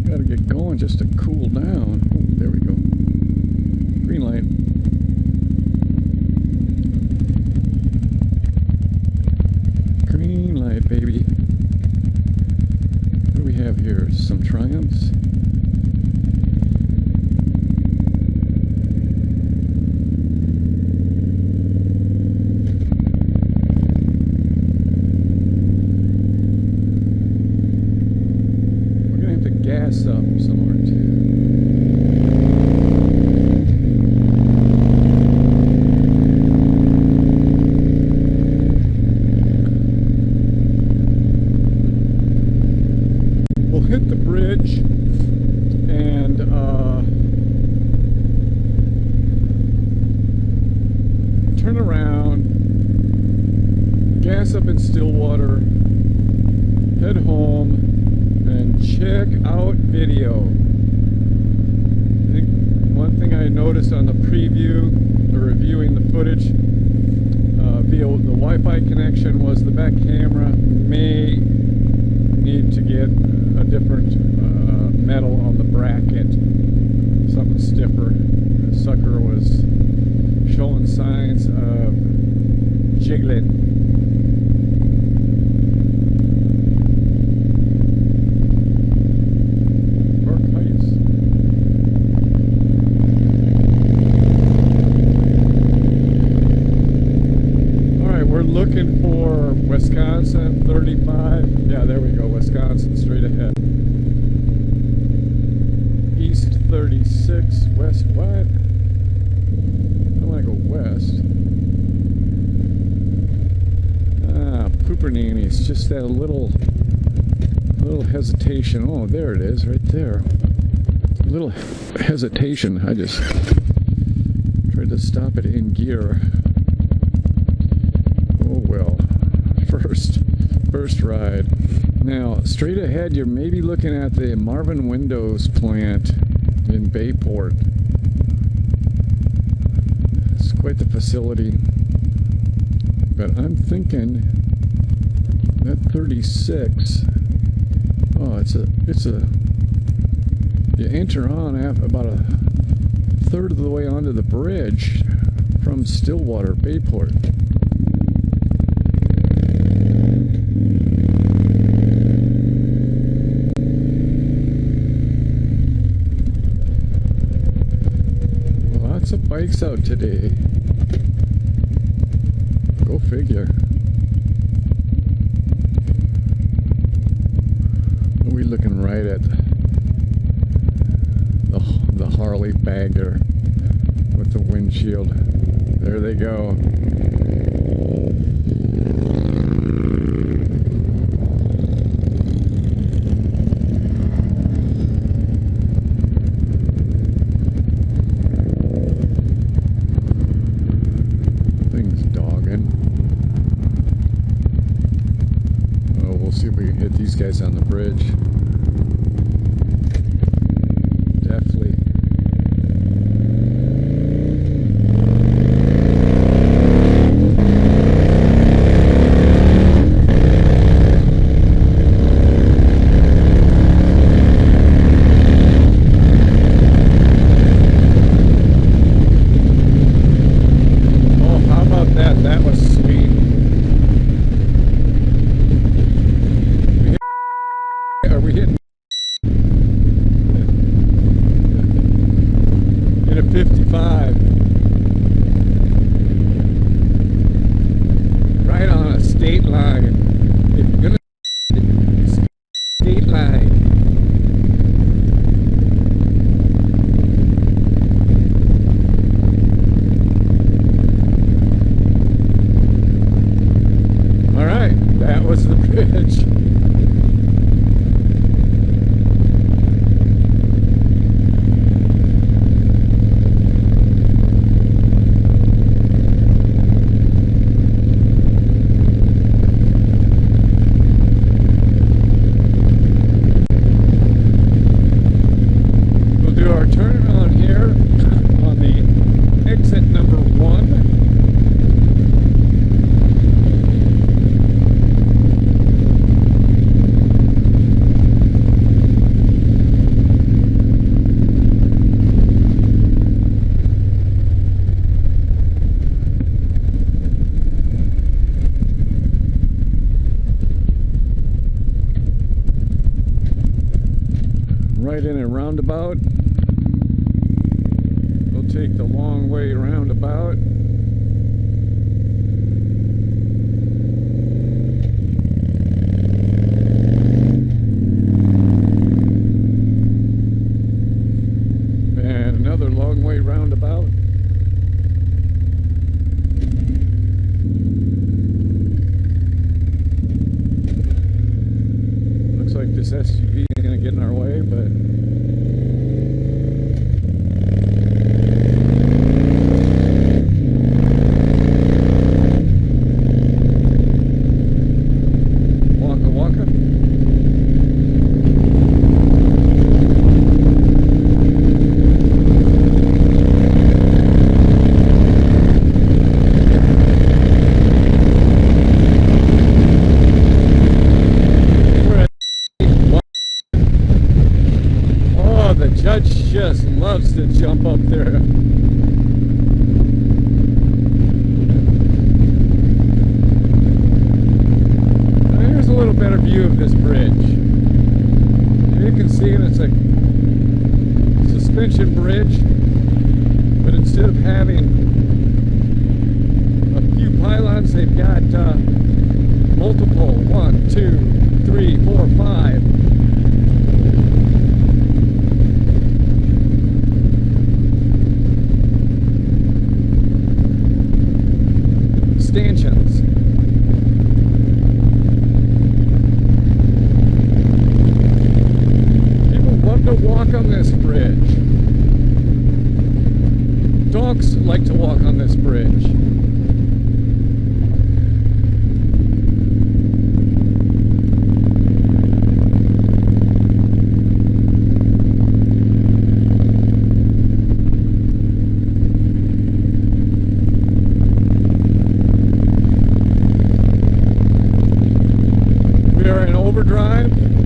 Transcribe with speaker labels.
Speaker 1: Gotta get going just to cool down. Oh, there we go. Green light. Green light, baby. What do we have here? Some Triumphs. We're gonna have to gas up somewhere too. Hit the bridge and turn around, gas up in Stillwater, head home, and check out video. I think one thing I noticed on the preview, or reviewing the footage via the Wi-Fi connection, was the back camera may need to get a different metal on the bracket, something stiffer. The sucker was showing signs of jiggling. Park Heights. Alright, we're looking for Wisconsin 35. Yeah, there we go, Wisconsin straight ahead. East 36, west what? I want to go west. Ah, Pooperninis, just that little hesitation. Oh, there it is, right there. A little hesitation. I just tried to stop it in gear. Oh well. First ride. Now, straight ahead, you're maybe looking at the Marvin Windows plant in Bayport. It's quite the facility. But I'm thinking that 36. Oh, it's a. You enter on about a third of the way onto the bridge from Stillwater, Bayport. Lots of bikes out today. Go figure. Are we looking right at the Harley bagger with the windshield? There they go. See if we can hit these guys on the bridge. Definitely. Oh, how about that? That was sweet. Are we hitting in a 55 right on a state line? If you're gonna state line, all right, that was the bridge. right in a roundabout. We'll take the long way roundabout. And another long way roundabout. Looks like this SUV is going to get in our way, but Judge just loves to jump up there. Now here's a little better view of this bridge. You can see it's a suspension bridge, but instead of having a few pylons, they've got multiple. 1, 2, 3, 4, 5. Stanchions. People love to walk on this bridge. Dogs like to walk on this bridge. Overdrive.